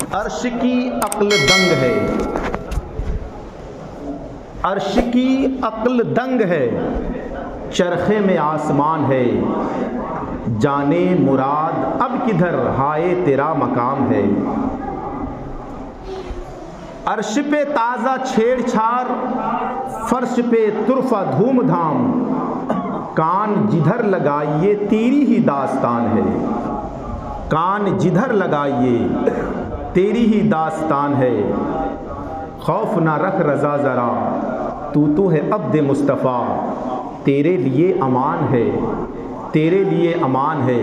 अर्श की अक्ल दंग है, अर्श की अक्ल दंग है, चरखे में आसमान है, जाने मुराद अब किधर हाय तेरा मकाम है। अर्श पे ताज़ा छेड़छाड़, फर्श पे तुरफा धूमधाम, कान जिधर लगाइए तेरी ही दास्तान है, कान जिधर लगाइए तेरी ही दास्तान है। खौफ ना रख रज़ा ज़रा, तू है अब्द मुस्तफ़ा, तेरे लिए अमान है, तेरे लिए अमान है।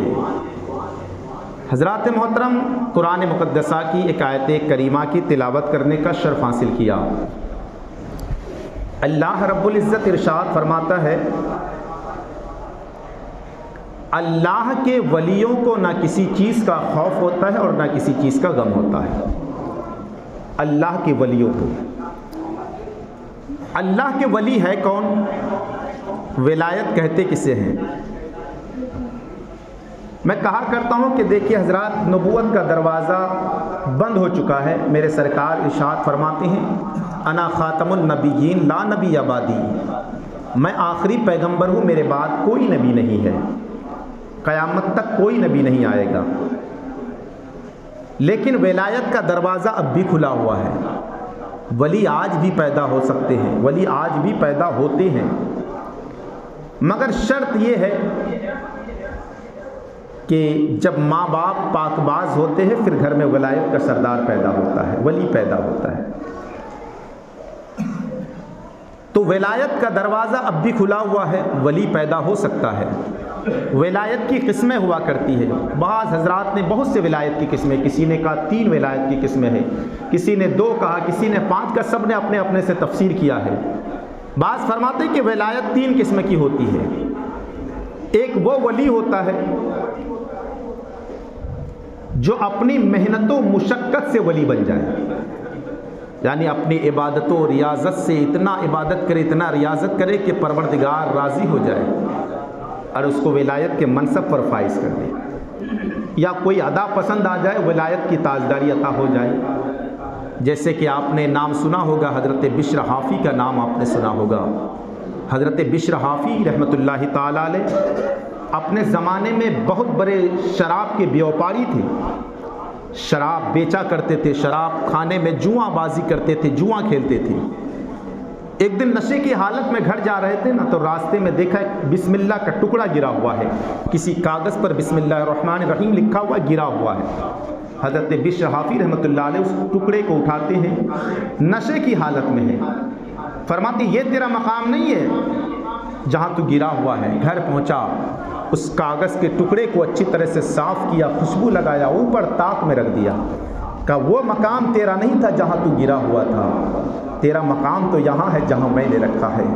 हज़रात मोहतरम, कुरान मुक़द्दसा की एक आयत करीमा की तिलावत करने का शर्फ़ हासिल किया। अल्लाह रब्बुल इज़्ज़त इरशाद फरमाता है, अल्लाह के वलियों को ना किसी चीज़ का खौफ होता है और ना किसी चीज़ का गम होता है। अल्लाह के वलियों को, अल्लाह के वली है कौन? विलायत कहते किसे हैं? मैं कहा करता हूँ कि देखिए हज़रात, नबूवत का दरवाज़ा बंद हो चुका है। मेरे सरकार इरशाद फरमाते हैं, अना ख़ातमुन नबिय्यीन ला नबी अबादी, मैं आखिरी पैगंबर हूँ, मेरे बाद कोई नबी नहीं है, क़यामत तक कोई नबी नहीं आएगा। लेकिन विलायत का दरवाज़ा अब भी खुला हुआ है। वली आज भी पैदा हो सकते हैं, वली आज भी पैदा होते हैं, मगर शर्त यह है कि जब माँ बाप पाकबाज होते हैं फिर घर में विलायत का सरदार पैदा होता है, वली पैदा होता है। तो विलायत का दरवाज़ा अब भी खुला हुआ है, वली पैदा हो सकता है। विलायत की किस्में हुआ करती है। बाज़ हज़रात ने बहुत से विलायत की किस्में, किसी ने कहा 3 विलायत की किस्में हैं, किसी ने 2 कहा, किसी ने 5 का, सब ने अपने अपने से तफसीर किया है। बाज़ फरमाते कि विलायत 3 किस्म की होती है। एक वो वली होता है जो अपनी मेहनतों मुशक्क़त से वली बन जाए, यानी अपनी इबादतों रियाज़त से इतना इबादत करे, इतना रियाज़त करे कि परवरदिगार राज़ी हो जाए और उसको विलायत के मनसब पर फाइज कर दे, या कोई अदा पसंद आ जाए, विलायत की ताजदारी अता हो जाए। जैसे कि आपने नाम सुना होगा, हज़रत बिश्र हाफ़ी का नाम आपने सुना होगा। हज़रत बिश्र हाफ़ी रहमतुल्लाहि ताला अलैह अपने ज़माने में बहुत बड़े शराब के व्यापारी थे, शराब बेचा करते थे, शराब खाने में जुआबाजी करते थे, जुआ खेलते थे। एक दिन नशे की हालत में घर जा रहे थे ना, तो रास्ते में देखा एक बिस्मिल्लाह का टुकड़ा गिरा हुआ है, किसी कागज़ पर बिस्मिल्लाहिर्रहमानिर्रहीम लिखा हुआ गिरा हुआ है। हज़रत बिश्र हाफ़ी रहमतुल्लाह अलैह उस टुकड़े को उठाते हैं, नशे की हालत में है, फरमाती ये तेरा मकाम नहीं है जहाँ तू गिरा हुआ है। घर पहुँचा, उस कागज़ के टुकड़े को अच्छी तरह से साफ़ किया, खुशबू लगाया, ऊपर ताक में रख दिया, कहा वो मकाम तेरा नहीं था जहाँ तू गिरा हुआ था, तेरा मकाम तो यहाँ है जहाँ मैंने रखा है।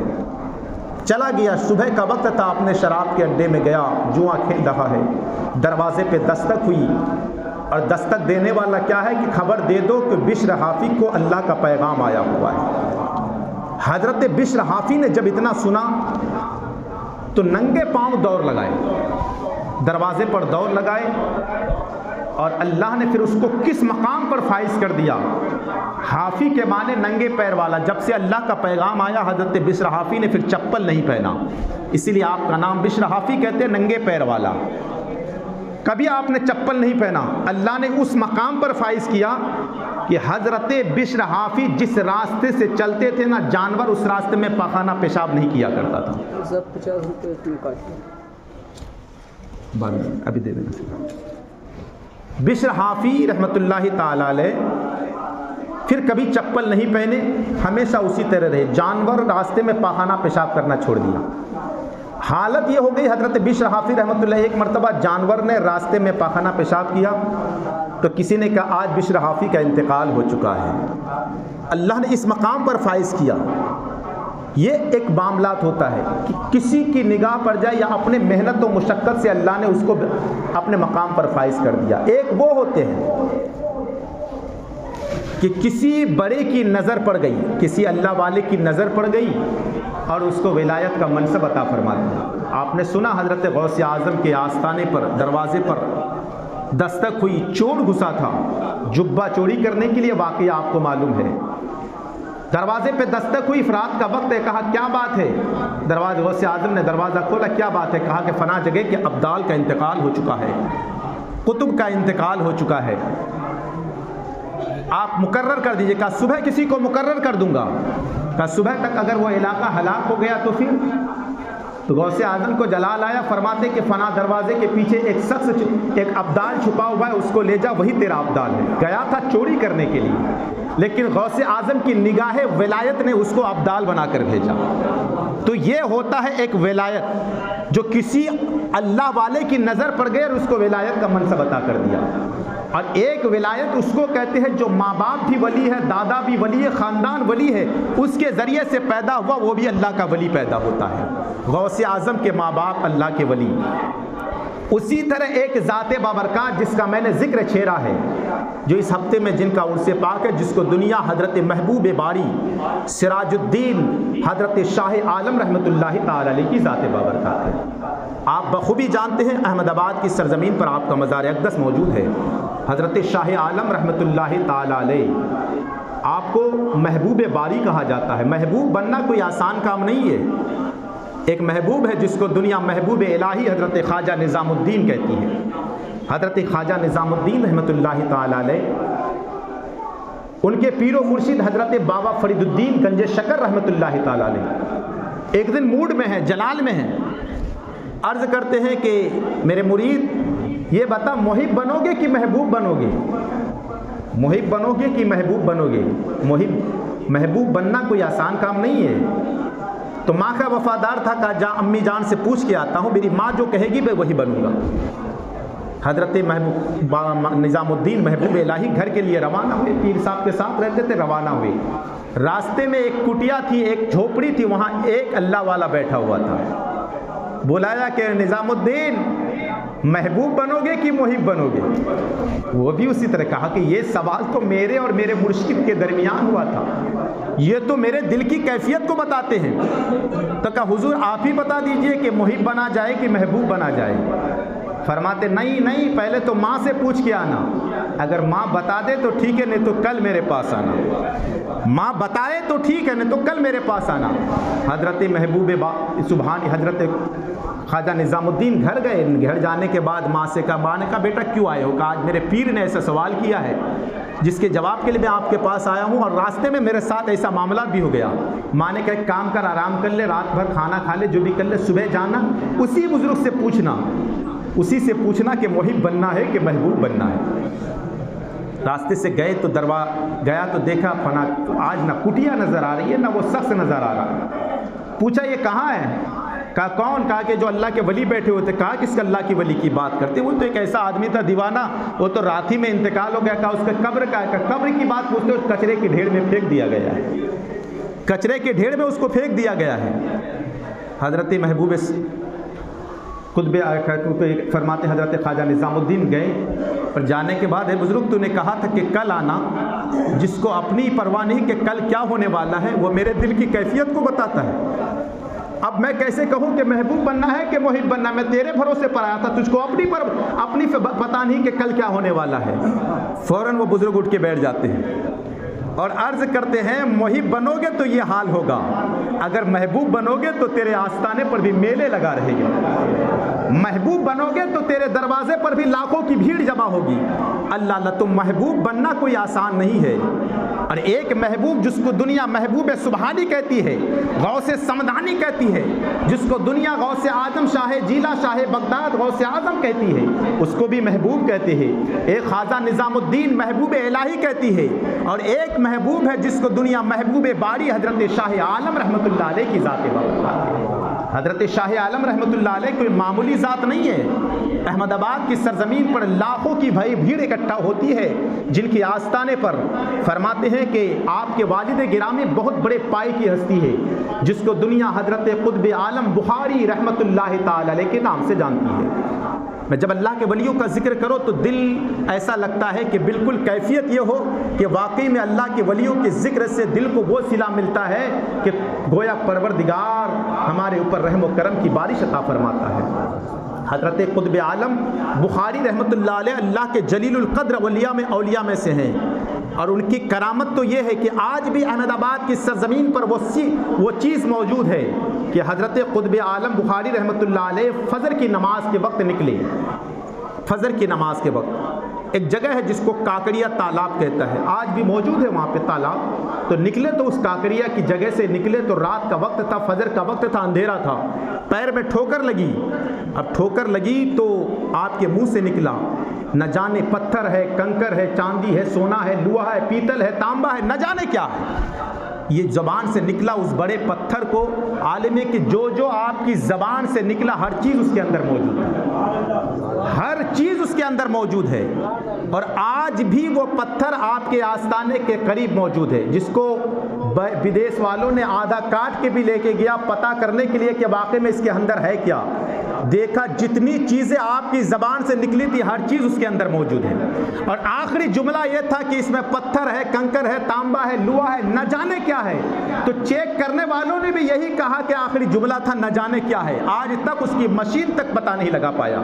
चला गया, सुबह का वक्त था, अपने शराब के अड्डे में गया, जुआ खेल रहा है। दरवाजे पे दस्तक हुई और दस्तक देने वाला क्या है कि खबर दे दो कि बिश्र हाफ़ी को अल्लाह का पैगाम आया हुआ है। हज़रत बिश्र हाफ़ी ने जब इतना सुना तो नंगे पांव दौड़ लगाए, दरवाजे पर दौड़ लगाए, और अल्लाह ने फिर उसको किस मकाम पर फाइज कर दिया। हाफ़ी के माने नंगे पैर वाला। जब से अल्लाह का पैगाम आया, हज़रत बिश्र हाफ़ी ने फिर चप्पल नहीं पहना, इसीलिए आपका नाम बिश्र हाफ़ी कहते हैं, नंगे पैर वाला। कभी आपने चप्पल नहीं पहना। अल्लाह ने उस मकाम पर फाइज किया कि हज़रत बिश्र हाफ़ी जिस रास्ते से चलते थे ना, जानवर उस रास्ते में पाखाना पेशाब नहीं किया करता था। 50 रुपये अभी दे देना। बिश्र हाफ़ी रहमतुल्लाहि ताला अलैह फिर कभी चप्पल नहीं पहने, हमेशा उसी तरह रहे। जानवर रास्ते में पाखाना पेशाब करना छोड़ दिया। हालत ये हो गई, हज़रत बिश्र हाफ़ी रहमतुल्लाह, एक मरतबा जानवर ने रास्ते में पाखाना पेशाब किया तो किसी ने कहा आज बिश्र हाफ़ी का इंतकाल हो चुका है। अल्लाह ने इस मकाम पर फाइज किया। ये एक मामलात होता है कि किसी की निगाह पर जाए या अपने मेहनत और मुशक्क़त से अल्लाह ने उसको अपने मकाम पर फाइज कर दिया। एक वो होते हैं कि किसी बड़े की नज़र पड़ गई, किसी अल्लाह वाले की नज़र पड़ गई और उसको विलायत का मनसब अता फरमा दिया। आपने सुना हज़रत गौस आज़म के आस्थाने पर, दरवाज़े पर दस्तक हुई, चोर घुसा था जुब्बा चोरी करने के लिए, वाकया आपको मालूम है। दरवाजे पे दस्तक हुई, रात का वक्त है, कहा क्या बात है। दरवाजे गौसे आजम ने दरवाज़ा खोला, क्या बात है। कहा कि फना जगह के अब्दाल का इंतकाल हो चुका है, कुतुब का इंतकाल हो चुका है, आप मुकर्रर कर दीजिए। कहा सुबह किसी को मुकर्रर कर दूंगा। कहा सुबह तक अगर वो इलाका हलाक हो गया तो फिर। तो गौसे आजम को जलाल आया, फरमाते कि फना दरवाजे के पीछे एक शख्स, एक अब्दाल छुपा हुआ है, उसको ले जा, वही तेरा अब्दाल है। गया था चोरी करने के लिए, लेकिन गौसे आजम की निगाह विलायत ने उसको अब्दाल बनाकर भेजा। तो ये होता है एक विलायत, जो किसी अल्लाह वाले की नज़र पड़ गई और उसको विलायत का मनसब अता कर दिया। और एक विलायत उसको कहते हैं जो माँ बाप भी वली है, दादा भी वली है, ख़ानदान वली है, उसके ज़रिए से पैदा हुआ वो भी अल्लाह का वली पैदा होता है। गौसे आज़म के माँ बाप अल्लाह के वली। उसी तरह एक ज़ाते बाबरकत जिसका मैंने ज़िक्र छेड़ा है, जो इस हफ्ते में जिनका उर्से पाक है, जिसको दुनिया हज़रत महबूब बारी सिराजुद्दीन हज़रत शाह आलम रहमतुल्लाहि ताला अलैह की ज़ाते बाबरकत है। आप बखूबी जानते हैं अहमदाबाद की सरज़मीन पर आपका मज़ार अक़दस मौजूद है। हज़रत शाह आलम रहमतुल्लाहि ताला अलैह आपको महबूब बारी कहा जाता है। महबूब बनना कोई आसान काम नहीं है। एक महबूब है जिसको दुनिया महबूब इलाही हज़रत ख्वाजा निज़ामुद्दीन कहती है। हज़रत ख्वाजा निज़ामुद्दीन रहमतुल्लाहि ताला अलैह, उनके पीरो मुर्शिद हज़रत बाबा फरीदुद्दीन गंज शकर रहमतुल्लाहि ताला अलैह एक दिन मूड में है, जलाल में है, अर्ज़ करते हैं कि मेरे मुरीद ये बता, मुहिब बनोगे कि महबूब बनोगे? मुहिब बनोगे कि महबूब बनोगे? महबूब बनना कोई आसान काम नहीं है। तो माँ का वफादार था, कहा जा अम्मी जान से पूछ के आता हूँ, मेरी माँ जो कहेगी मैं वही बनूंगा। हज़रत महबूब निज़ामुद्दीन महबूब इलाही घर के लिए रवाना हुए। पीर साहब के साथ रहते थे, रवाना हुए। रास्ते में एक कुटिया थी, एक झोपड़ी थी, वहाँ एक अल्लाह वाला बैठा हुआ था। बुलाया कि निज़ामुद्दीन महबूब बनोगे कि मुहिब बनोगे? वो भी उसी तरह कहा कि ये सवाल तो मेरे और मेरे मुर्शिद के दरमियान हुआ था, ये तो मेरे दिल की कैफियत को बताते हैं। तो कहा हुजूर आप ही बता दीजिए कि मुहिब बना जाए कि महबूब बना जाए। फरमाते नहीं नहीं, पहले तो माँ से पूछ के आना, अगर माँ बता दे तो ठीक है, नहीं तो कल मेरे पास आना। माँ बताए तो ठीक है, नहीं तो कल मेरे पास आना। हज़रत महबूब सुभानी हज़रत ख्वाजा निज़ामुद्दीन घर गए। घर जाने के बाद माँ से कहा, माँ ने कहा बेटा क्यों आए हो? कहा आज मेरे पीर ने ऐसा सवाल किया है जिसके जवाब के लिए मैं आपके पास आया हूँ, और रास्ते में मेरे साथ ऐसा मामला भी हो गया। माँ ने कहा एक काम कर, आराम कर ले, रात भर खाना खा ले, जो भी कर ले, सुबह जाना उसी बुज़ुर्ग से पूछना, उसी से पूछना कि मुहिब बनना है कि महबूब बनना है। रास्ते से गए तो गया तो देखा फना, तो आज ना कुटिया नज़र आ रही है ना वो शख्स नज़र आ रहा है। पूछा ये कहाँ है? कहा कौन? कहा कि जो अल्लाह के वली बैठे हुए थे। कहा किस अल्लाह की वली की बात करते? वो तो एक ऐसा आदमी था दीवाना, वो तो रात ही में इंतकाल हो गया। कहा उसका कब्र का है? कब्र की बात पूछते हो, कचरे के ढेर में फेंक दिया गया है, कचरे के ढेर में उसको फेंक दिया गया है। हज़रत महबूब खुतबे फरमाते हज़रत ख्वाजा निज़ामुद्दीन गए, पर जाने के बाद है बुज़ुर्ग तूने कहा था कि कल आना, जिसको अपनी परवाह नहीं कि कल क्या होने वाला है, वो मेरे दिल की कैफियत को बताता है। अब मैं कैसे कहूँ कि महबूब बनना है कि मुहिब बनना? मैं तेरे भरोसे पर आया था, तुझको अपनी पता नहीं कि कल क्या होने वाला है। फ़ौरन वो बुज़ुर्ग उठ के बैठ जाते हैं और अर्ज़ करते हैं मुहिब बनोगे तो ये हाल होगा, अगर महबूब बनोगे तो तेरे आस्ताने पर भी मेले लगा रहेंगे, महबूब बनोगे तो तेरे दरवाजे पर भी लाखों की भीड़ जमा होगी। अल्लाह तुम महबूब बनना कोई आसान नहीं है। और एक महबूब जिसको दुनिया महबूब सुबहानी कहती है, गौसे समदानी कहती है, जिसको दुनिया गौसे आजम शाह जीला शाह बगदाद गौसे आजम कहती है, उसको भी महबूब कहते हैं। एक ख्वाजा निज़ामुद्दीन महबूब इलाही कहती है, और एक महबूब है जिसको दुनिया महबूब बारी हज़रत शाह आलम रहमतुल्लाह अलैह की ज़ात है। हज़रत शाह आलम रहमतुल्लाह अलैह कोई मामूली ज़ात नहीं है। अहमदाबाद की सरज़मीन पर लाखों की भीड़ इकट्ठा होती है, जिनकी आस्ताने पर फरमाते हैं कि आपके वालिद गिरामी बहुत बड़े पाए की हस्ती है, जिसको दुनिया हज़रत क़ुत्ब आलम बुखारी रहमतुल्लाह ताला अलैह के नाम से जानती है। मैं जब अल्लाह के वलियों का जिक्र करो तो दिल ऐसा लगता है कि बिल्कुल कैफियत ये हो कि वाकई में अल्लाह के वलियों के जिक्र से दिल को वो सिला मिलता है कि गोया परवरदिगार हमारे ऊपर रहम व करम की बारिश अता फरमाता है। हज़रत क़ुत्ब आलम बुखारी रहमतुल्लाह अलैह अल्लाह के जलीलुल क़द्र औलिया में से हैं, और उनकी करामत तो ये है कि आज भी अहमदाबाद की सरज़मीन पर वो चीज़ मौजूद है कि हज़रत क़ुत्ब आलम बुखारी रहमतुल्लाह अलैह फ़जर की नमाज के वक्त निकले। फ़जर की नमाज के वक्त एक जगह है जिसको काकड़िया तालाब कहता है, आज भी मौजूद है वहाँ पे तालाब। तो निकले तो उस काकड़िया की जगह से निकले तो रात का वक्त था, फ़जर का वक्त था, अंधेरा था, पैर में ठोकर लगी। अब ठोकर लगी तो आपके मुंह से निकला, न जाने पत्थर है, कंकर है, चांदी है, सोना है, लुहा है, पीतल है, तांबा है, न जाने क्या है। ये ज़बान से निकला उस बड़े पत्थर को, आलिम है कि जो आपकी ज़बान से निकला हर चीज़ उसके अंदर मौजूद है, हर चीज़ उसके अंदर मौजूद है। और आज भी वो पत्थर आपके आस्ताने के करीब मौजूद है, जिसको विदेश वालों ने आधा काट के भी लेके गया पता करने के लिए कि वाकई में इसके अंदर है क्या। देखा जितनी चीज़ें आपकी ज़बान से निकली थी हर चीज़ उसके अंदर मौजूद है। और आखिरी जुमला यह था कि इसमें पत्थर है, कंकर है, तांबा है, लुहा है, न जाने क्या है। तो चेक करने वालों ने भी यही कहा कि आखिरी जुमला था न जाने क्या है। आज तक उसकी मशीन तक पता नहीं लगा पाया।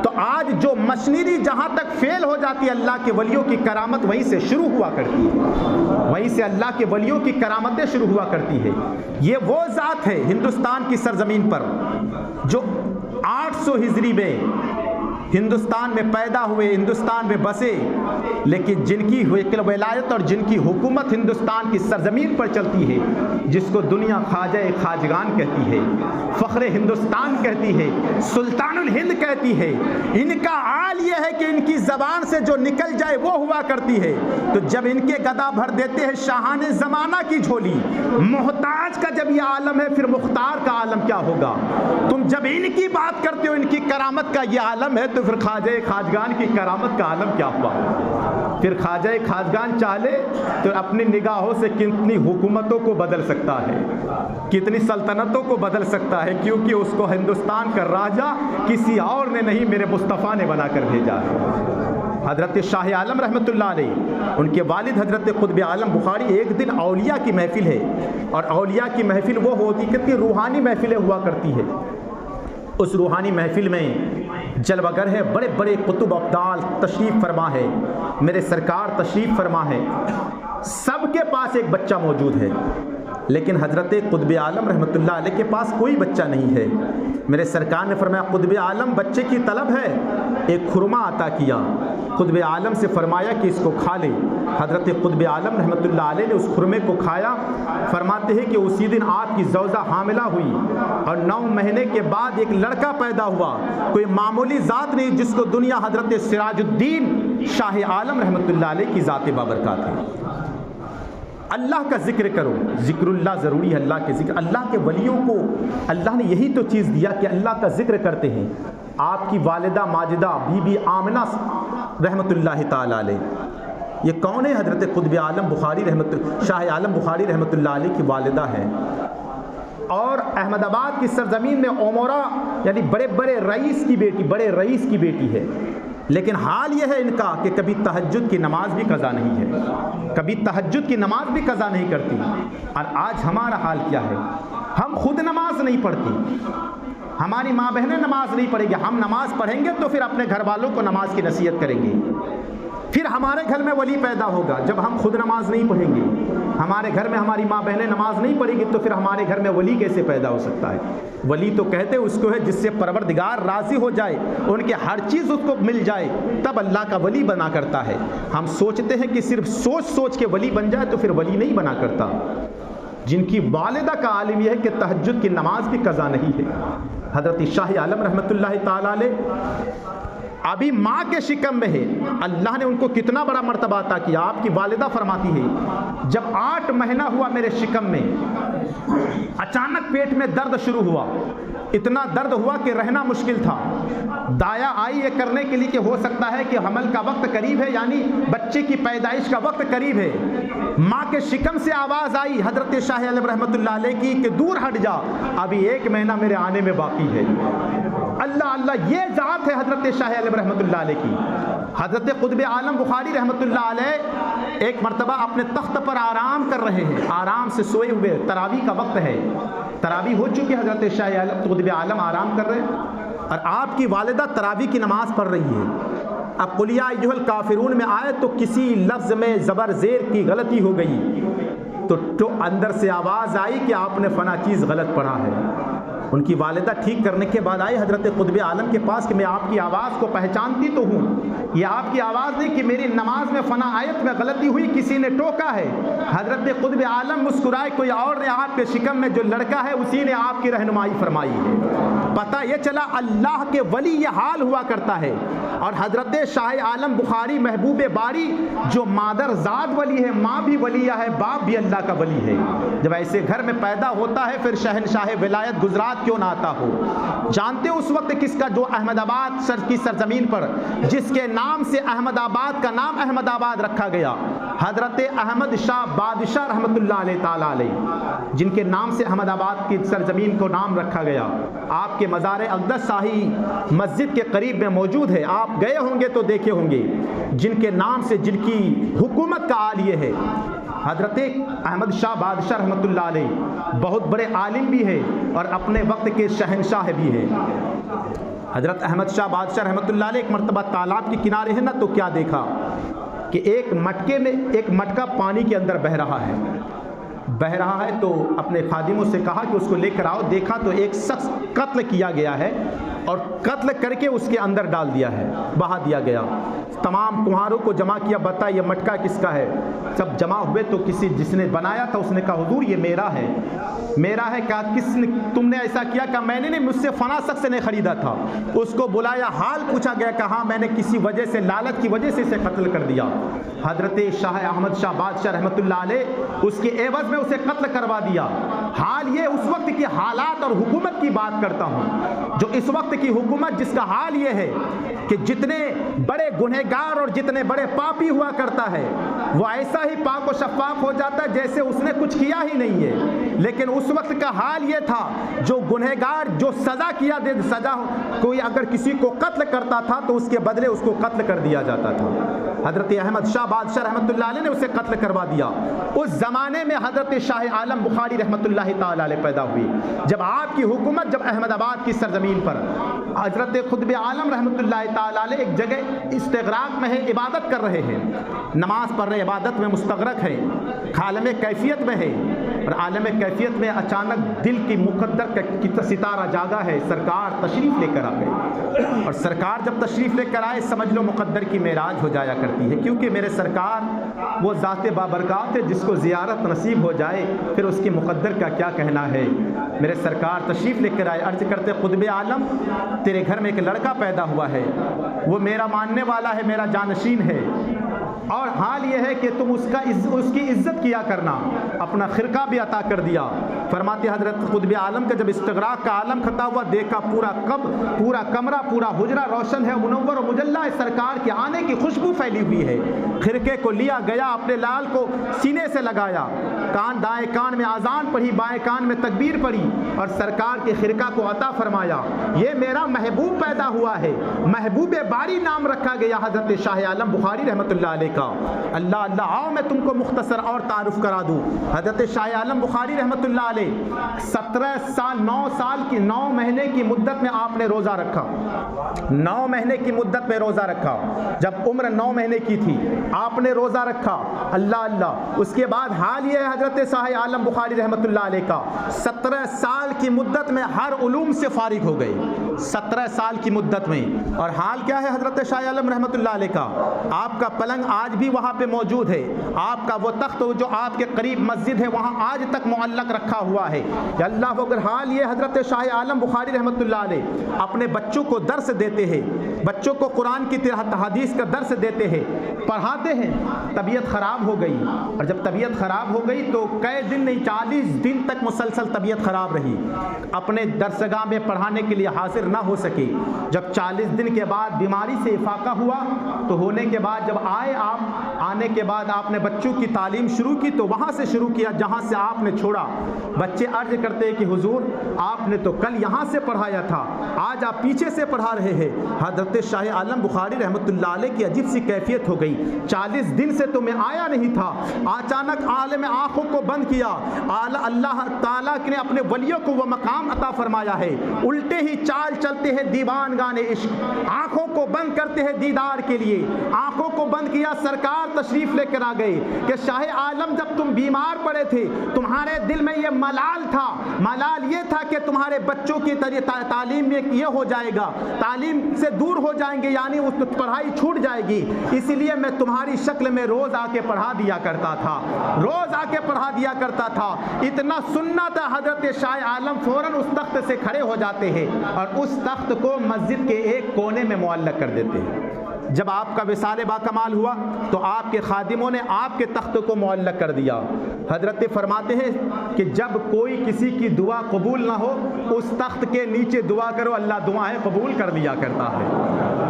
तो आज जो मशीनरी जहाँ तक फेल हो जाती है, अल्लाह के वलियों की करामत वहीं से शुरू हुआ करती है, वहीं से अल्लाह के वलियों की करामतें शुरू हुआ करती है। ये वो ज़ात है हिंदुस्तान की सरज़मीन पर जो 800 हिजरी में हिंदुस्तान में पैदा हुए, हिंदुस्तान में बसे, लेकिन जिनकी विलायत और जिनकी हुकूमत हिंदुस्तान की सरजमीन पर चलती है, जिसको दुनिया ख्वाजा खाजगान कहती है, फ़ख्र हिंदुस्तान कहती है, सुल्तानुल हिंद कहती है, इनका हाल ये है कि इनकी ज़बान से जो निकल जाए वो हुआ करती है। तो जब इनके गदा भर देते हैं शाहाने ज़माना की झोली, मोहताज का जब ये आलम है फिर मुख्तार का आलम क्या होगा। तुम जब इनकी बात करते हो, इनकी करामत का ये आलम है, तो फिर ख्वाजा खाजगान की करामत का आलम क्या हुआ। फिर ख्वाजा खाजगान चाहे तो अपनी निगाहों से कितनी हुकूमतों को बदल सकता है, कितनी सल्तनतों को बदल सकता है, क्योंकि उसको हिंदुस्तान का राजा किसी और ने नहीं, मेरे मुस्तफ़ा ने बनाकर भेजा है। हज़रत शाह आलम रहमतुल्लाह अलैह, उनके वालिद हज़रत क़ुत्ब आलम बुखारी, एक दिन औलिया की महफिल है, और औलिया की महफिल वो होती, कितनी रूहानी महफिलें हुआ करती है। उस रूहानी महफिल में जलवागर है, बड़े बड़े कुतुब अब्दाल तशरीफ़ फरमा है, मेरे सरकार तशरीफ़ फरमा है, सबके पास एक बच्चा मौजूद है, लेकिन हज़रत क़ुत्ब आलम रहमतुल्लाह अलैह के पास कोई बच्चा नहीं है। मेरे सरकार ने फरमाया क़ुत्ब आलम बच्चे की तलब है, एक खुरमा अता किया, क़ुत्ब आलम से फरमाया कि इसको खा ले। हज़रत क़ुत्ब आलम रहमतुल्लाह अलैह ने उस खुरमे को खाया। फरमाते हैं कि उसी दिन आपकी ज़ौजा हामिला हुई और 9 महीने के बाद एक लड़का पैदा हुआ, कोई मामूली ज़ात नहीं, जिसको दुनिया हज़रत सिराजुद्दीन शाह आलम रहमतुल्लाह अलैह की ज़ात बाबरकत है। अल्लाह का ज़िक्र करो, ज़िक्रुल्लाह ज़रूरी है, अल्लाह के ज़िक्र। अल्लाह के वलियों को अल्लाह ने यही तो चीज़ दिया कि अल्लाह का ज़िक्र करते हैं। आपकी वालिदा माजिदा बीबी आमिना रहमतुल्लाह ताला अलैह, ये कौन है? हज़रत क़ुत्ब आलम बुखारी शाह आलम बुखारी रहमतुल्लाह अलैह की वालिदा है। और अहमदाबाद की सरज़मीन में ओमरा यानी बड़े बड़े रईस की बेटी, बड़े रईस की बेटी है। लेकिन हाल यह है इनका कि कभी तहज्जुद की नमाज भी कज़ा नहीं है, कभी तहज्जुद की नमाज भी कज़ा नहीं करती। और आज हमारा हाल क्या है? हम खुद नमाज नहीं पढ़ती, हमारी माँ बहनें नमाज नहीं पढ़ेंगी, हम नमाज पढ़ेंगे तो फिर अपने घर वालों को नमाज की नसीहत करेंगे, फिर हमारे घर में वली पैदा होगा। जब हम खुद नमाज नहीं पढ़ेंगे, हमारे घर में हमारी माँ बहनें नमाज नहीं पढ़ेंगी, तो फिर हमारे घर में वली कैसे पैदा हो सकता है? वली तो कहते उसको है जिससे परवरदिगार राज़ी हो जाए, उनके हर चीज़ उसको मिल जाए, तब अल्लाह का वली बना करता है। हम सोचते हैं कि सिर्फ सोच सोच के वली बन जाए, तो फिर वली नहीं बना करता। जिनकी वालिदा का आलिम यह है कि तहज्जुद की नमाज भी कज़ा नहीं है। हज़रत शाह आलम रहमतुल्लाह ताला अलैह अभी माँ के शिकम में है, अल्लाह ने उनको कितना बड़ा मर्तबा अता किया। आपकी वालिदा फरमाती है जब 8 महीना हुआ मेरे शिकम में, अचानक पेट में दर्द शुरू हुआ, इतना दर्द हुआ कि रहना मुश्किल था। दाया आई ये करने के लिए कि हो सकता है कि हमल का वक्त करीब है, यानी बच्चे की पैदाइश का वक्त करीब है। माँ के शिकम से आवाज़ आई हज़रत शाह आलम रहमतुल्लाह अलैह की कि दूर हट जा, अभी 1 महीना मेरे आने में बाकी है। अल्लाह अल्लाह, ये ज़ात है हज़रत शाह आलम रहमतुल्लाह अलैह की। हज़रत क़ुत्ब आलम बुखारी रहमतुल्लाह अलैह एक मरतबा अपने तख्त पर आराम कर रहे हैं, आराम से सोए हुए, तरावी का वक्त है, तरावी हो चुकी है, हज़रत शाह आलम क़ुत्ब आलम आराम कर रहे हैं। और आपकी वालिदा तरावी की नमाज़ पढ़ रही है। अब कुल या अय्युहल काफिरून में आए तो किसी लफ्ज़ में ज़बर ज़ेर की गलती हो गई तो अंदर से आवाज़ आई कि आपने फ़ना चीज़ गलत पढ़ा है। उनकी वालिदा ठीक करने के बाद आई हज़रत क़ुत्ब आलम के पास कि मैं आपकी आवाज़ को पहचानती तो हूँ, ये आपकी आवाज़ नहीं कि मेरी नमाज में फ़ना आयत में गलती हुई, किसी ने टोका है। हज़रत क़ुत्ब आलम मुस्कुराए, कोई और ने आपके शिकम में जो लड़का है उसी ने आपकी रहनुमाई फरमाई है। पता ये चला अल्लाह के वली ये हाल हुआ करता है। और हज़रत शाह आलम बुखारी महबूब बारी जो मादर ज़ात वली है, माँ भी वलिया है, बाप भी अल्लाह का वली है। जब ऐसे घर में पैदा होता है फिर शहनशाह विलायत गुजरात क्यों ना आता हो। जानते हो उस वक्त किसका, जो अहमदाबाद की सरजमीन पर जिसके नाम से अहमदाबाद का नाम अहमदाबाद रखा गया, हज़रत अहमद शाह बादशाह रहमतुल्लाह ताला अलैह, जिनके नाम से अहमदाबाद की सरजमीन को नाम रखा गया। आपके मज़ार अक़दस शाही मस्जिद के करीब में मौजूद है, आप गए होंगे तो देखे होंगे। जिनके नाम से जिनकी हुकूमत का हाल ये है, हज़रत अहमद शाह बादशाह रहमतुल्लाह अलैह बहुत बड़े आलिम भी है और अपने वक्त के शहनशाह भी है। हज़रत अहमद शाह बादशाह रहमतुल्लाह अलैह एक मरतबा तालाब के किनारे है ना, तो क्या देखा कि एक मटके में एक मटका पानी के अंदर बह रहा है तो अपने खादिमों से कहा कि उसको लेकर आओ। देखा तो एक शख्स कत्ल किया गया है और कत्ल करके उसके अंदर डाल दिया है, बहा दिया गया। तमाम कुम्हारों को जमा किया, बता ये मटका किसका है। सब जमा हुए तो किसी जिसने बनाया था उसने कहा हुजूर ये मेरा है। कहा किसने, तुमने ऐसा किया? कहा मैंने नहीं, मुझसे फना शख्स ने खरीदा था। उसको बुलाया, हाल पूछा गया, कहा मैंने किसी वजह से, लालच की वजह से इसे कत्ल कर दिया। हज़रत शाह अहमद शाह बादशाह रहमतुल्लाह अलैह उसके एवज में उसे कत्ल करवा दिया। हाल ये उस वक्त की हालात और हुकूमत की बात करता हूँ, जो इस वक्त की हुकूमत जिसका हाल ये है कि जितने बड़े गुनहगार और जितने बड़े पापी हुआ करता है वो ऐसा ही पाक और शफ़ाफ हो जाता है जैसे उसने कुछ किया ही नहीं है। लेकिन उस वक्त का हाल ये था, जो गुनहगार जो सज़ा किया दे, सज़ा कोई अगर किसी को कत्ल करता था तो उसके बदले उसको कत्ल कर दिया जाता था। हज़रत अहमद शाह बादशाह रहमतुल्लाह अलैह ने उसे कत्ल करवा दिया। उस ज़माने में हज़रत शाह आलम बुखारी रहमतुल्लाह ताला अलैह पैदा हुई, जब आपकी हुकूमत, जब अहमदाबाद की सरजमीन पर हज़रत क़ुत्ब आलम रहमतुल्लाह ताला अलैह एक जगह इस्तिग़राक़ में है, इबादत कर रहे हैं, नमाज़ पढ़ रहे, इबादत में मुस्तग़रक़ है, आलम कैफियत में है। और आलम कैफियत में अचानक दिल की मुक़द्दर की सितारा जागा है, सरकार तशरीफ़ लेकर आ गए। और सरकार जब तशरीफ़ लेकर आए समझ लो मुक़द्दर की मेराज हो जाया करती है, क्योंकि मेरे सरकार वो ज़ाते बाबरकात है जिसको ज़ियारत नसीब हो जाए फिर उसकी मुक़द्दर का क्या कहना है। मेरे सरकार तशरीफ़ लेकर आए, अर्ज़ करते क़ुत्ब आलम तेरे घर में एक लड़का पैदा हुआ है, वो मेरा मानने वाला है, मेरा जानशीन है, और हाल ये है कि तुम उसकी इज़्ज़त किया करना। अपना खिरका भी अता कर दिया। फरमाते हज़रत क़ुत्ब आलम का जब इस्तिग़राक़ का आलम खता हुआ, देखा पूरा कमरा, पूरा हुजरा रोशन है, मुनव्वर और मुजल्ला है, सरकार के आने की खुशबू फैली हुई है। खिरके को लिया गया, अपने लाल को सीने से लगाया, दाएं कान में आज़ान पढ़ी, बाएं कान में तकबीर पढ़ी और सरकार के खिरका को अता फरमाया। ये मेरा महबूब पैदा हुआ है, महबूब बारी नाम रखा गया हज़रत शाह आलम बुखारी रहमतुल्लाह अलैह का। अल्लाह अल्लाह, आओ मैं तुमको मुख्तसर और तारुफ करा दूँ। हज़रत शाह आलम बुखारी रहमतुल्लाह अलैह 17 साल 9 साल की 9 महीने की मुद्दत में आपने रोज़ा रखा, 9 महीने की मुद्दत में रोज़ा रखा। जब उम्र 9 महीने की थी आपने रोज़ा रखा। अल्लाह अल्लाह, उसके बाद हाल ये है हज़रत शाह आलम बुखारी रहमतुल्लाह अलैह का 17 साल की मुद्दत में हर उलूम से फारिग हो गए, 17 साल की मुद्दत में। और हाल क्या है हज़रत शाह आलम रहमतुल्लाह अलैह का, आपका पलंग आज भी वहाँ पे मौजूद है, आपका वो तख्त जो आपके करीब मस्जिद है वहाँ आज तक मुअल्लक रखा हुआ है। अल्लाह अगर हाल ये हज़रत शाह आलम बुखारी रहमतुल्लाह अलैह अपने बच्चों को दर्स देते हैं, बच्चों को कुरान की हदीस का दर्स देते हैं, पढ़ाते हैं। तबीयत ख़राब हो गई, और जब तबीयत ख़राब हो गई तो कई दिन नहीं 40 दिन तक मुसलसल तबीयत ख़राब रही, अपने दरसगाह में पढ़ाने के लिए हाजिर ना हो सके। जब 40 दिन के बाद बीमारी से इफाका हुआ तो होने के बाद जब आने के बाद आपने बच्चों की तालीम शुरू की तो वहाँ से शुरू किया जहाँ से आपने छोड़ा। बच्चे अर्ज करते हैं कि हुजूर आपने तो कल यहाँ से पढ़ाया था, आज आप पीछे से पढ़ा रहे हैं। हज़रत शाह आलम बुखारी रहमतुल्लाह अलैह की अजीब सी कैफियत हो गई, 40 दिन से तो मैं आया नहीं था, अचानक आलम आँखों को बंद किया, अल्लाह ताला ने अपने वलियों को वह मकाम अता फरमाया है। उल्टे ही चाल चलते हैं दीवान गाने इश्क, आँखों को बंद करते हैं दीदार के लिए। आँखों को बंद किया, सरकार तशरीफ लेकर आ गए कि शाह आलम जब तुम बीमार पड़े थे तुम्हारे दिल में ये मलाल था, मलाल ये था कि तुम्हारे बच्चों की तालीम में ये हो जाएगा, तालीम से दूर हो जाएंगे, यानी उस पढ़ाई छूट जाएगी, इसलिए मैं तुम्हारी शक्ल में रोज आके पढ़ा दिया करता था, रोज आके पढ़ा दिया करता था। इतना सुनना था हजरत शाह आलम फौरन उस तख्त से खड़े हो जाते हैं और उस तख्त को मस्जिद के एक कोने में मुअल्लक कर देते हैं। जब आपका विसाल बाकमाल हुआ तो आपके खादिमों ने आपके तख्त को मुअल्लक कर दिया। हजरत फरमाते हैं कि जब कोई किसी की दुआ कबूल ना हो उस तख्त के नीचे दुआ करो, अल्लाह दुआएं कबूल कर लिया करता है,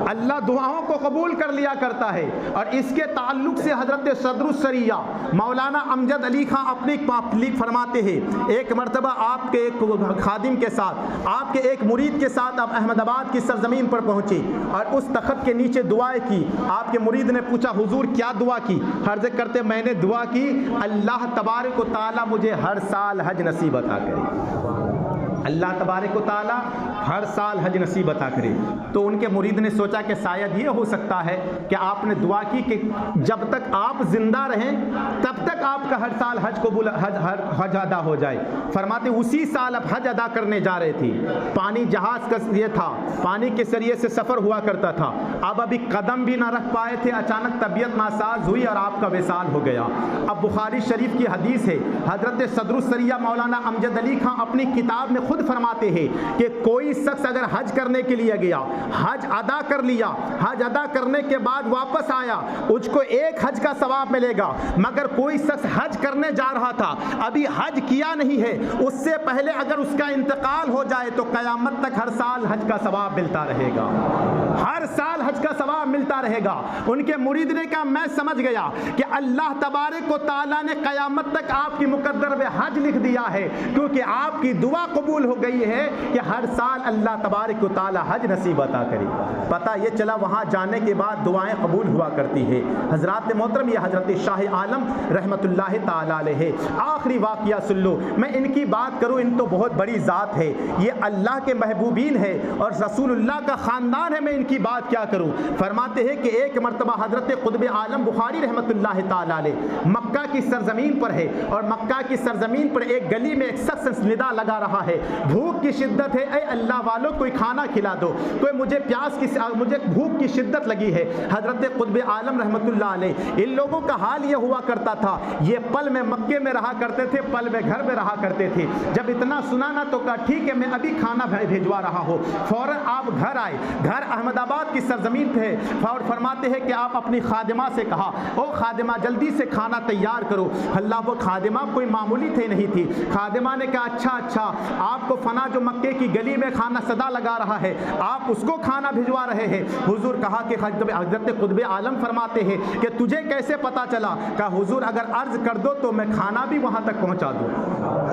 अल्लाह दुआओं को कबूल कर लिया करता है। और इसके ताल्लुक से हजरत सदरुस्सरिया मौलाना अमजद अली खां अपनी फरमाते हैं, एक मरतबा आपके एक खादिम के साथ, आपके एक मुरीद के साथ आप अहमदाबाद की सरजमीन पर पहुंचे और उस तख्त के नीचे दुआएं की। आपके मुरीद ने पूछा, हुजूर क्या दुआ की? हर्ज करते मैंने दुआ की, अल्लाह तबारक व तआला मुझे हर साल हज नसीब अता करे, अल्लाह तबारक व तआला हर साल हज नसीब अता करे। तो उनके मुरीद ने सोचा कि शायद ये हो सकता है कि आपने दुआ की कि जब तक आप जिंदा रहें तब तक आपका हर साल हज कबूल हज अदा हो जाए। फरमाते उसी साल अब हज अदा करने जा रहे थे, पानी जहाज का ये था, पानी के जरिए से सफ़र हुआ करता था, अब अभी कदम भी ना रख पाए थे, अचानक तबीयत नासाज हुई और आपका विसाल हो गया। अब बुखारी शरीफ की हदीस है, हजरत सदरुस्सरिया मौलाना अमजद अली खां अपनी किताब में खुद फरमाते हैं कि कोई शख्स अगर हज करने के लिए गया, हज अदा कर लिया, हज अदा करने के बाद वापस आया, उसको एक हज का सवाब मिलेगा। मगर कोई शख्स हज करने जा रहा था, अभी हज किया नहीं है, उससे पहले अगर उसका इंतकाल हो जाए तो कयामत तक हर साल हज का सवाब मिलता रहेगा, हर साल हज का सवाब मिलता रहेगा। उनके मुरीद ने कहा मैं समझ गया कि अल्लाह तबारक व तआला ने कयामत तक आपकी मुकद्दर में हज लिख दिया है, क्योंकि आपकी दुआ कबूल हो गई है कि हर साल अल्लाह तबारक व तआला हज नसीब अता करे। पता ये चला वहाँ जाने के बाद दुआएं कबूल हुआ करती है। हजरात मोहतरम, ये हजरत शाह आलम रहमतुल्लाह ताला अलैहि आखिरी वाक़या सुन लो। मैं इनकी बात करूँ, इन तो बहुत बड़ी ज़ात है, ये अल्लाह के महबूबीन है और रसूलुल्लाह का ख़ानदान है, मैं इनकी बात क्या करूँ। फरमाते हैं कि एक मरतबा हजरत क़ुतब आलम बुखारी रहमतुल्लाह ताला अलैहि मक्का की सरजमीन पर है और मक्का की सरजमीन पर एक गली में एक शख्स निदा लगा रहा है, भूख की शिद्दत है, ऐ अल्लाह वालों कोई खाना खिला दो, कोई मुझे मुझे भूख की शिद्दत लगी है। हजरत क़ुतब आलम रहमतुल्लाह अलैहि, इन लोगों का हाल ये हुआ करता था, ये पल में मक्के में रहा करते थे, पल में घर में रहा करते थे। जब इतना सुना ना तो कहा ठीक है मैं अभी खाना भेजवा रहा हूँ। फौरन आप घर आए, घर अहमदाबाद की सरजमीन पे है, और फरमाते हैं कि आप अपनी खादिमा से कहा, ओ खादिमा जल्दी से खाना तैयार करो। अल्लाह, वो खादिमा कोई मामूली थे नहीं थी। खादिमा ने कहा अच्छा आपको फना जो मक्के की गली में खाना सदा लगा रहा है, आप उसको खाना भिजवा रहे हैं। हुजूर कहा कि हजरत क़ुतब आलम फरमाते हैं कि तुझे कैसे पता चला? कहा हुजूर अगर अर्ज कर दो तो मैं खाना भी वहाँ तक पहुँचा दूँ,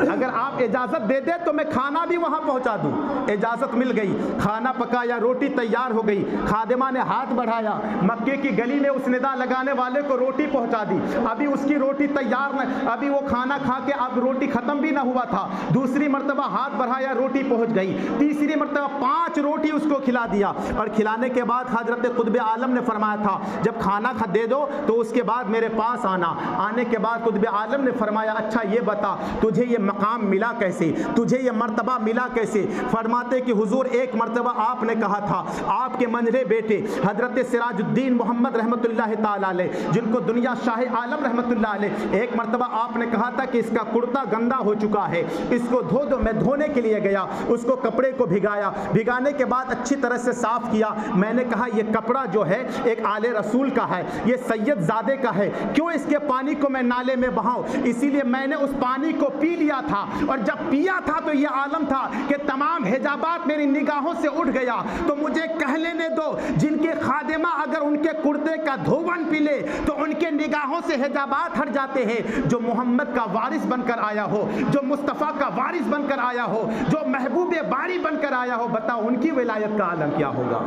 अगर आप इजाज़त दे दे तो मैं खाना भी वहाँ पहुँचा दूँ। इजाज़त मिल गई, खाना पकाया, रोटी तैयार हो गई। खादिमा ने हाथ बढ़ाया, मक्के की गली में उस निदा लगाने वाले को रोटी पहुँचा दी। अभी उसकी रोटी तैयार न, अभी वो खाना खा के अब रोटी ख़त्म भी ना हुआ था। दूसरी मरतबा हाथ बढ़ाया, रोटी पहुँच गई। तीसरी मरतबा 5 रोटी उसको खिला दिया और खिलाने के बाद हजरत क़ुतब आलम ने फरमाया था जब खाना दे दो तो उसके बाद मेरे पास आना। आने के बाद क़ुतब आलम ने फरमाया अच्छा ये बता तुझे ये मकाम मिला कैसे, तुझे ये मर्तबा मिला कैसे? फरमाते कि हुजूर एक मरतबा आपने कहा था आपके मंजरे बेटे हजरत सिराजुद्दीन मोहम्मद रहमतुल्लाह ताला अलैहि, जिनको दुनिया शाह आलम रहमतुल्लाह अलैहि, एक मरतबा आपने कहा था कि इसका कुर्ता गंदा हो चुका है, इसको धो दो। मैं धोने के लिए गया, उसको कपड़े को भिगाया, भिगाने के बाद अच्छी तरह से साफ किया। मैंने कहा ये कपड़ा जो है एक आले रसूल का है, ये सैयद ज़ादे का है, क्यों इसके पानी को मैं नाले में बहाऊं? इसीलिए मैंने उस पानी को पी लिया था और जब पिया था तो ये आलम था कि तमाम हिजाबात मेरी निगाहों से उठ गया। तो मुझे कह लेने दो, जिनके खादिमा अगर उनके कुर्ते का धोवन पी ले तो उनके उनके निगाहों से हिजाबात हट जाते हैं। जो मोहम्मद का वारिस बनकर आया हो, जो मुस्तफ़ा का वारिस बनकर आया हो, जो महबूब बारी बनकर आया हो, बताओ उनकी विलायत का आलम क्या होगा,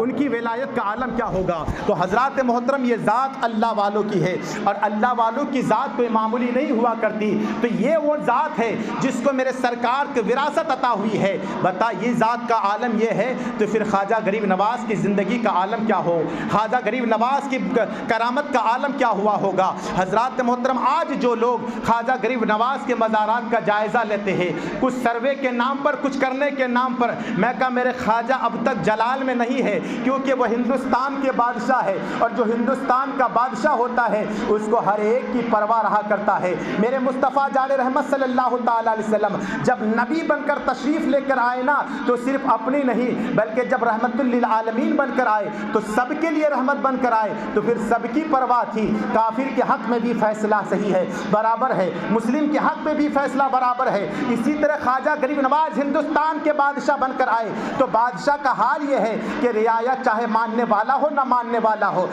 उनकी विलायत का आलम क्या होगा। तो हजरात मोहतरम, ये ज़ात अल्लाह वालों की है और अल्लाह वालों की ज़ात कोई मामूली नहीं हुआ करती। तो ये वो ज़ात है जिसको मेरे सरकार की विरासत अता हुई है। बता, ये ज़ात का आलम ये है तो फिर ख्वाजा गरीब नवाज़ की ज़िंदगी का आलम क्या हो, ख्वाजा गरीब नवाज़ की करामत का आलम क्या हुआ होगा। हजरात मोहतरम, आज जो लोग ख्वाजा गरीब नवाज़ के मज़ारात का जायज़ा लेते हैं, कुछ सर्वे के नाम पर, कुछ करने के नाम पर, मैं कहा मेरे ख्वाजा अब तक जलाल में नहीं है, क्योंकि वह हिंदुस्तान के बादशाह है और जो हिंदुस्तान का बादशाह होता है उसको हर एक की परवाह रहा करता है। मेरे मुस्तफ़ा जाने रहमत सल्लल्लाहु ताला अलैहि वसल्लम जब नबी बनकर तशरीफ़ लेकर आए ना, तो सिर्फ अपनी नहीं बल्कि जब रहमतुल लिल आलमीन बनकर आए तो सबके लिए रहमत बनकर आए, तो फिर सबकी परवाह थी। काफिर के हक में भी फैसला सही है, बराबर है, मुस्लिम के हक में भी फैसला बराबर है। इसी तरह ख्वाजा गरीब नवाज हिंदुस्तान के बादशाह बनकर आए तो बादशाह का हाल ये है कि रियाया चाहे मानने वाला हो ना मानने वाला हो,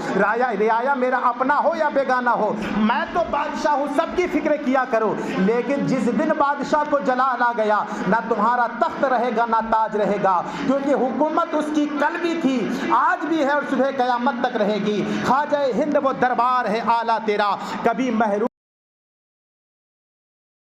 रियाया मेरा अपना हो या बेगाना हो, मैं तो बादशाह हूँ, सबकी फिक्र किया करो। लेकिन जिस दिन बादशाह को जलाल आ गया, ना तुम्हारा तख्त रहेगा ना ताज रहेगा, क्योंकि हुकूमत उसकी कल भी थी, आज भी है और सुबह क़यामत तक रहेगी। ख्वाजा हिंद वो दरबार है आला तेरा, कभी महरूम